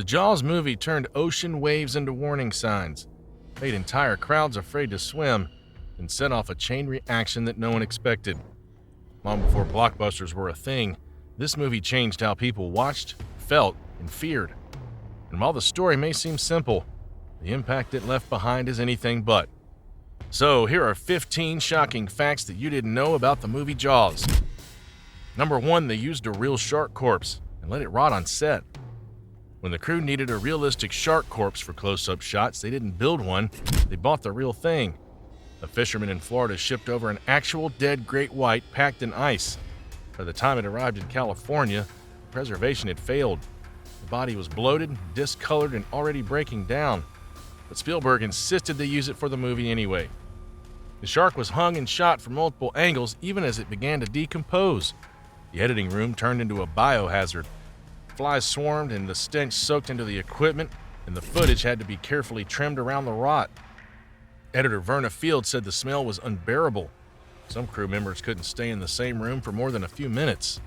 Jaws movie turned ocean waves into warning signs, made entire crowds afraid to swim, and set off a chain reaction that no one expected. Long before blockbusters were a thing, this movie changed how people watched, felt, and feared. And while the story may seem simple, the impact it left behind is anything but. So here are 15 shocking facts that you didn't know about the movie Jaws. Number 1, they used a real shark corpse and let it rot on set. When the crew needed a realistic shark corpse for close-up shots, they didn't build one, they bought the real thing. A fisherman in Florida shipped over an actual dead great white packed in ice. By the time it arrived in California, preservation had failed. The body was bloated, discolored, and already breaking down. But Spielberg insisted they use it for the movie anyway. The shark was hung and shot from multiple angles even as it began to decompose. The editing room turned into a biohazard. Flies swarmed and the stench soaked into the equipment, and the footage had to be carefully trimmed around the rot. Editor Verna Field said the smell was unbearable. Some crew members couldn't stay in the same room for more than a few minutes.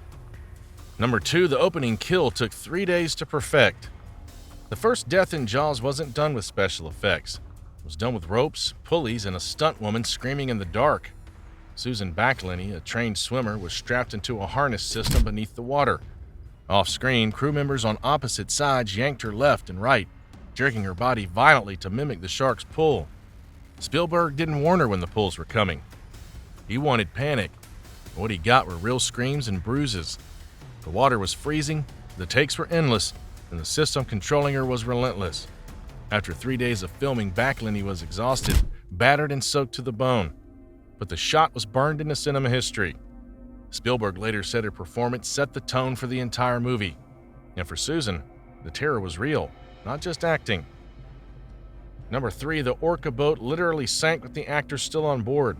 Number 2, the opening kill took 3 days to perfect. The first death in Jaws wasn't done with special effects. It was done with ropes, pulleys, and a stunt woman screaming in the dark. Susan Backlinie, a trained swimmer, was strapped into a harness system beneath the water. Off-screen, crew members on opposite sides yanked her left and right, jerking her body violently to mimic the shark's pull. Spielberg didn't warn her when the pulls were coming. He wanted panic. What he got were real screams and bruises. The water was freezing, the takes were endless, and the system controlling her was relentless. After 3 days of filming, Backlinie was exhausted, battered, and soaked to the bone. But the shot was burned into cinema history. Spielberg later said her performance set the tone for the entire movie. And for Susan, the terror was real, not just acting. Number 3, the Orca boat literally sank with the actors still on board.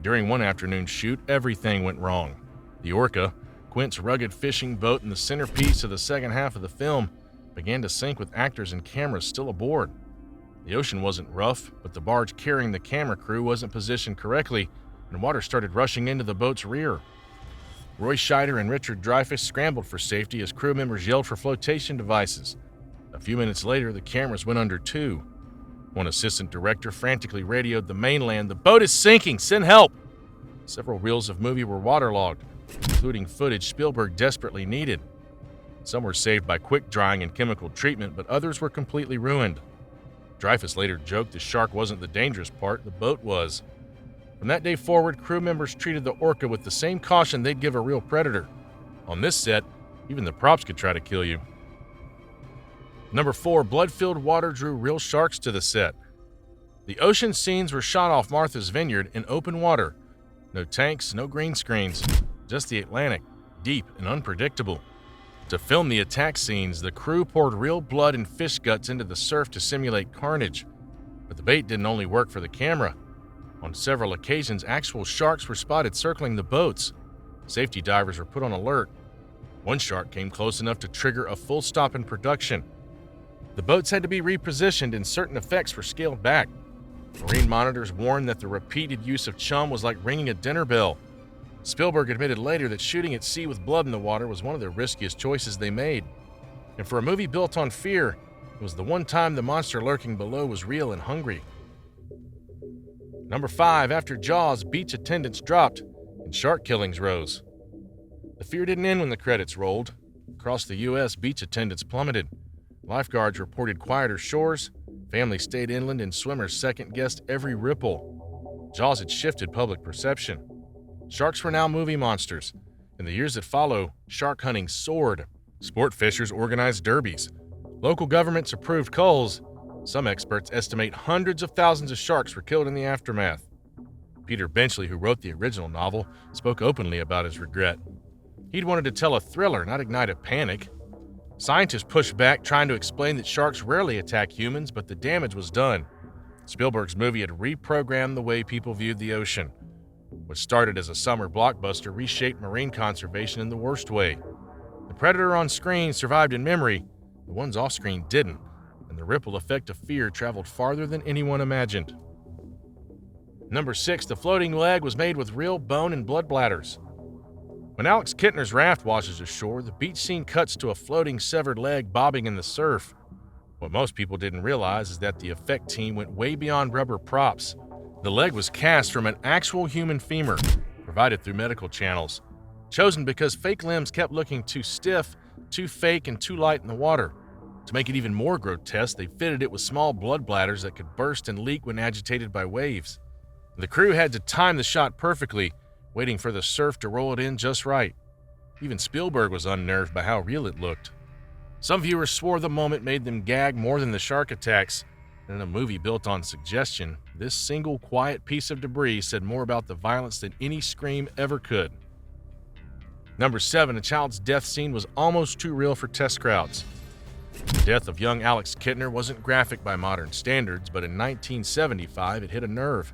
During one afternoon shoot, everything went wrong. The Orca, Quint's rugged fishing boat and the centerpiece of the second half of the film, began to sink with actors and cameras still aboard. The ocean wasn't rough, but the barge carrying the camera crew wasn't positioned correctly, and water started rushing into the boat's rear. Roy Scheider and Richard Dreyfuss scrambled for safety as crew members yelled for flotation devices. A few minutes later, the cameras went under too. One assistant director frantically radioed the mainland, "The boat is sinking! Send help!" Several reels of movie were waterlogged, including footage Spielberg desperately needed. Some were saved by quick drying and chemical treatment, but others were completely ruined. Dreyfuss later joked the shark wasn't the dangerous part, the boat was. From that day forward, crew members treated the Orca with the same caution they'd give a real predator. On this set, even the props could try to kill you. Number 4, blood-filled water drew real sharks to the set. The ocean scenes were shot off Martha's Vineyard in open water. No tanks, no green screens, just the Atlantic, deep and unpredictable. To film the attack scenes, the crew poured real blood and fish guts into the surf to simulate carnage. But the bait didn't only work for the camera. On several occasions, actual sharks were spotted circling the boats. Safety divers were put on alert. One shark came close enough to trigger a full stop in production. The boats had to be repositioned and certain effects were scaled back. Marine monitors warned that the repeated use of chum was like ringing a dinner bell. Spielberg admitted later that shooting at sea with blood in the water was one of the riskiest choices they made. And for a movie built on fear, it was the one time the monster lurking below was real and hungry. Number 5, after Jaws, beach attendance dropped and shark killings rose. The fear didn't end when the credits rolled. Across the U.S., beach attendance plummeted. Lifeguards reported quieter shores, families stayed inland, and swimmers second-guessed every ripple. Jaws had shifted public perception. Sharks were now movie monsters. In the years that follow, shark hunting soared. Sport fishers organized derbies. Local governments approved culls. Some experts estimate hundreds of thousands of sharks were killed in the aftermath. Peter Benchley, who wrote the original novel, spoke openly about his regret. He'd wanted to tell a thriller, not ignite a panic. Scientists pushed back, trying to explain that sharks rarely attack humans, but the damage was done. Spielberg's movie had reprogrammed the way people viewed the ocean. What started as a summer blockbuster reshaped marine conservation in the worst way. The predator on screen survived in memory, the ones off screen didn't, and the ripple effect of fear traveled farther than anyone imagined. Number 6, the floating leg was made with real bone and blood bladders. When Alex Kittner's raft washes ashore, the beach scene cuts to a floating severed leg bobbing in the surf. What most people didn't realize is that the effect team went way beyond rubber props. The leg was cast from an actual human femur, provided through medical channels, chosen because fake limbs kept looking too stiff, too fake, and too light in the water. To make it even more grotesque, they fitted it with small blood bladders that could burst and leak when agitated by waves. The crew had to time the shot perfectly, waiting for the surf to roll it in just right. Even Spielberg was unnerved by how real it looked. Some viewers swore the moment made them gag more than the shark attacks. And in a movie built on suggestion, this single quiet piece of debris said more about the violence than any scream ever could. Number 7, a child's death scene was almost too real for test crowds. The death of young Alex Kittner wasn't graphic by modern standards, but in 1975 it hit a nerve.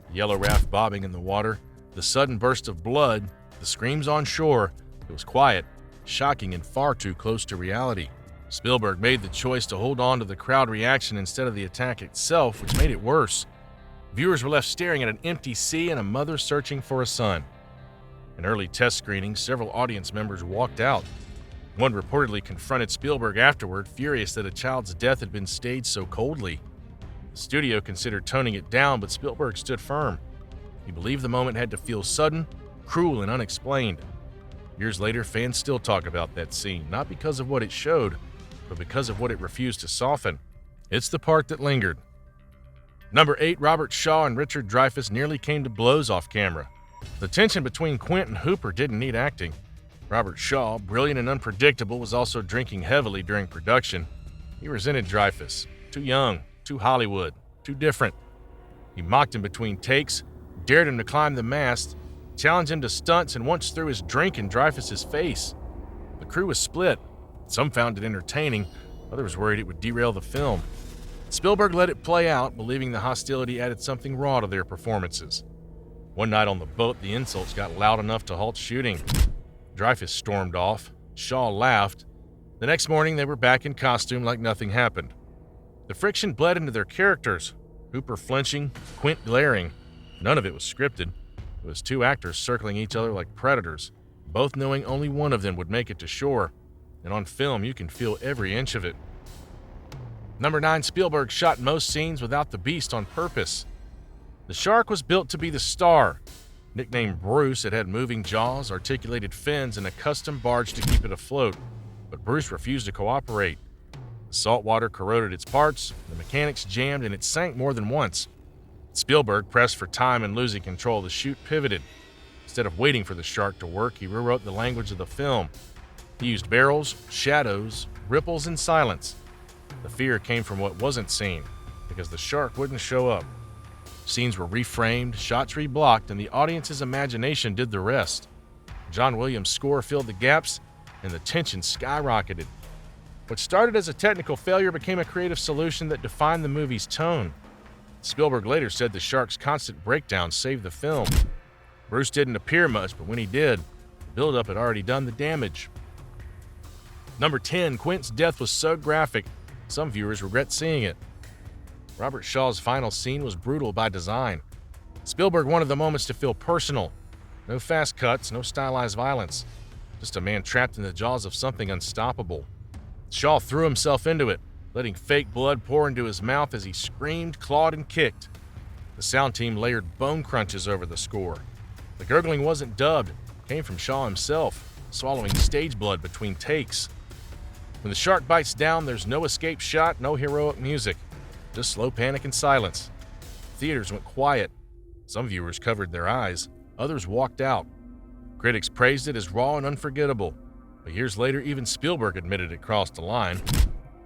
The yellow raft bobbing in the water, the sudden burst of blood, the screams on shore. It was quiet, shocking, and far too close to reality. Spielberg made the choice to hold on to the crowd reaction instead of the attack itself, which made it worse. Viewers were left staring at an empty sea and a mother searching for a son. In early test screenings, several audience members walked out. One reportedly confronted Spielberg afterward, furious that a child's death had been staged so coldly. The studio considered toning it down, but Spielberg stood firm. He believed the moment had to feel sudden, cruel, and unexplained. Years later, fans still talk about that scene, not because of what it showed, but because of what it refused to soften. It's the part that lingered. Number 8, Robert Shaw and Richard Dreyfuss nearly came to blows off camera. The tension between Quint and Hooper didn't need acting. Robert Shaw, brilliant and unpredictable, was also drinking heavily during production. He resented Dreyfuss. Too young, too Hollywood, too different. He mocked him between takes, dared him to climb the mast, challenged him to stunts, and once threw his drink in Dreyfuss's face. The crew was split. Some found it entertaining, others worried it would derail the film. Spielberg let it play out, believing the hostility added something raw to their performances. One night on the boat, the insults got loud enough to halt shooting. Dreyfuss stormed off. Shaw laughed. The next morning, they were back in costume like nothing happened. The friction bled into their characters, Hooper flinching, Quint glaring. None of it was scripted. It was two actors circling each other like predators, both knowing only one of them would make it to shore. And on film, you can feel every inch of it. Number 9, Spielberg shot most scenes without the beast on purpose. The shark was built to be the star. Nicknamed Bruce, it had moving jaws, articulated fins, and a custom barge to keep it afloat. But Bruce refused to cooperate. The salt water corroded its parts, the mechanics jammed, and it sank more than once. Spielberg, pressed for time and losing control, the chute pivoted. Instead of waiting for the shark to work, he rewrote the language of the film. He used barrels, shadows, ripples, and silence. The fear came from what wasn't seen, because the shark wouldn't show up. Scenes were reframed, shots reblocked, and the audience's imagination did the rest. John Williams' score filled the gaps, and the tension skyrocketed. What started as a technical failure became a creative solution that defined the movie's tone. Spielberg later said the shark's constant breakdown saved the film. Bruce didn't appear much, but when he did, the buildup had already done the damage. Number 10, Quint's death was so graphic, some viewers regret seeing it. Robert Shaw's final scene was brutal by design. Spielberg wanted the moments to feel personal. No fast cuts, no stylized violence. Just a man trapped in the jaws of something unstoppable. Shaw threw himself into it, letting fake blood pour into his mouth as he screamed, clawed, and kicked. The sound team layered bone crunches over the score. The gurgling wasn't dubbed, it came from Shaw himself, swallowing stage blood between takes. When the shark bites down, there's no escape shot, no heroic music. Just slow panic and silence. Theaters went quiet. Some viewers covered their eyes. Others walked out. Critics praised it as raw and unforgettable. But years later, even Spielberg admitted it crossed the line.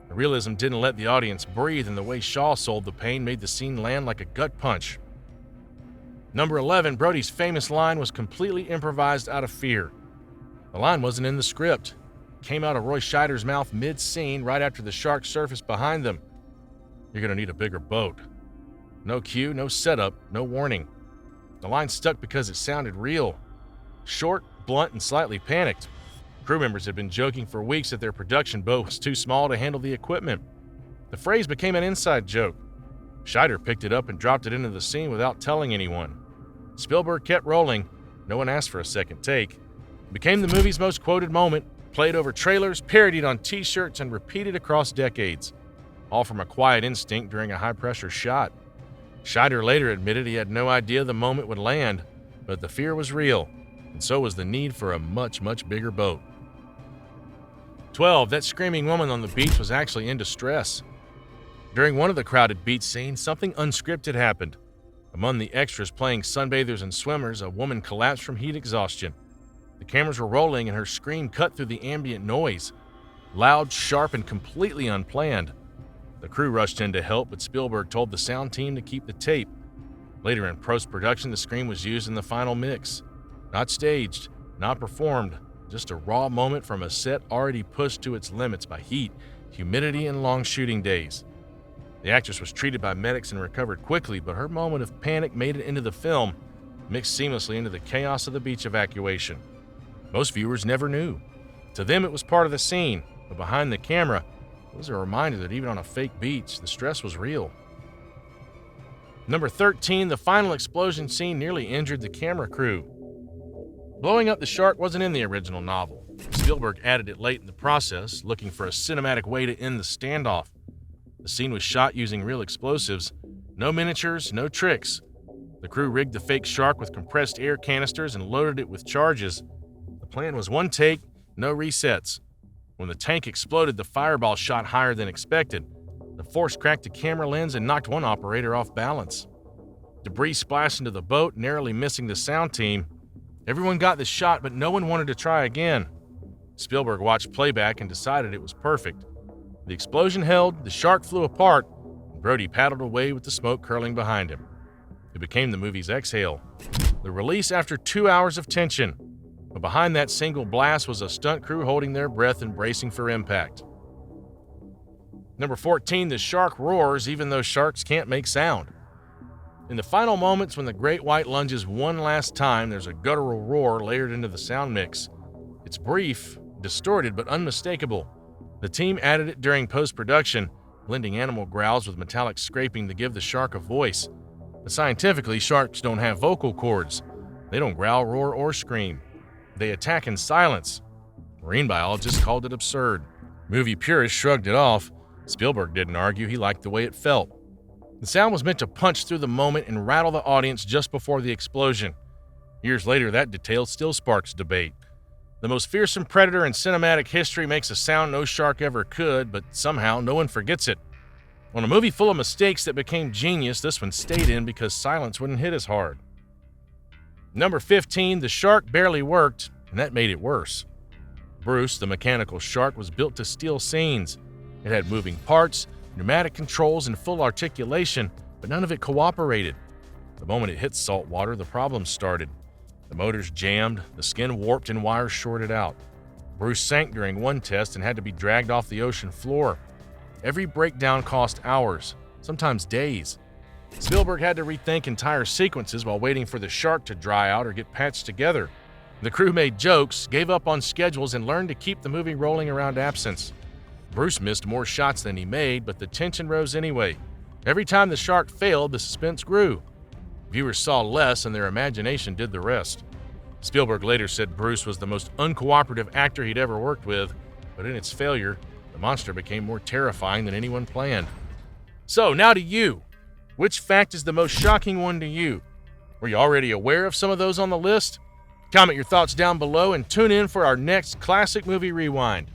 The realism didn't let the audience breathe, and the way Shaw sold the pain made the scene land like a gut punch. Number 11, Brody's famous line was completely improvised out of fear. The line wasn't in the script. It came out of Roy Scheider's mouth mid-scene right after the shark surfaced behind them. "You're going to need a bigger boat." No cue, no setup, no warning. The line stuck because it sounded real. Short, blunt, and slightly panicked. Crew members had been joking for weeks that their production boat was too small to handle the equipment. The phrase became an inside joke. Scheider picked it up and dropped it into the scene without telling anyone. Spielberg kept rolling. No one asked for a second take. It became the movie's most quoted moment, played over trailers, parodied on t-shirts, and repeated across decades, all from a quiet instinct during a high-pressure shot. Scheider later admitted he had no idea the moment would land, but the fear was real, and so was the need for a much, much bigger boat. 12. That screaming woman on the beach was actually in distress. During one of the crowded beach scenes, something unscripted happened. Among the extras playing sunbathers and swimmers, a woman collapsed from heat exhaustion. The cameras were rolling and her scream cut through the ambient noise. Loud, sharp, and completely unplanned. The crew rushed in to help, but Spielberg told the sound team to keep the tape. Later in post-production, the scream was used in the final mix. Not staged, not performed, just a raw moment from a set already pushed to its limits by heat, humidity, and long shooting days. The actress was treated by medics and recovered quickly, but her moment of panic made it into the film, mixed seamlessly into the chaos of the beach evacuation. Most viewers never knew. To them, it was part of the scene, but behind the camera, it was a reminder that even on a fake beach, the stress was real. Number 13, the final explosion scene nearly injured the camera crew. Blowing up the shark wasn't in the original novel. Spielberg added it late in the process, looking for a cinematic way to end the standoff. The scene was shot using real explosives. No miniatures, no tricks. The crew rigged the fake shark with compressed air canisters and loaded it with charges. The plan was one take, no resets. When the tank exploded, the fireball shot higher than expected. The force cracked the camera lens and knocked one operator off balance. Debris splashed into the boat, narrowly missing the sound team. Everyone got the shot, but no one wanted to try again. Spielberg watched playback and decided it was perfect. The explosion held, the shark flew apart, and Brody paddled away with the smoke curling behind him. It became the movie's exhale, the release after 2 hours of tension. But behind that single blast was a stunt crew holding their breath and bracing for impact. Number 14, the shark roars even though sharks can't make sound. In the final moments when the great white lunges one last time, there's a guttural roar layered into the sound mix. It's brief, distorted, but unmistakable. The team added it during post-production, blending animal growls with metallic scraping to give the shark a voice. But scientifically, sharks don't have vocal cords. They don't growl, roar, or scream. They attack in silence. Marine biologists called it absurd. Movie purists shrugged it off. Spielberg didn't argue, he liked the way it felt. The sound was meant to punch through the moment and rattle the audience just before the explosion. Years later, that detail still sparks debate. The most fearsome predator in cinematic history makes a sound no shark ever could, but somehow no one forgets it. On a movie full of mistakes that became genius, this one stayed in because silence wouldn't hit as hard. Number 15, the shark barely worked, and that made it worse. Bruce, the mechanical shark, was built to steal scenes. It had moving parts, pneumatic controls, and full articulation, but none of it cooperated. The moment it hit salt water, the problems started. The motors jammed, the skin warped, and wires shorted out. Bruce sank during one test and had to be dragged off the ocean floor. Every breakdown cost hours, sometimes days. Spielberg had to rethink entire sequences while waiting for the shark to dry out or get patched together. The crew made jokes, gave up on schedules, and learned to keep the movie rolling around absence. Bruce missed more shots than he made, but the tension rose anyway. Every time the shark failed, the suspense grew. Viewers saw less and their imagination did the rest. Spielberg later said Bruce was the most uncooperative actor he'd ever worked with, but in its failure, the monster became more terrifying than anyone planned. So, now to you. Which fact is the most shocking one to you? Were you already aware of some of those on the list? Comment your thoughts down below and tune in for our next Classic Movie Rewind.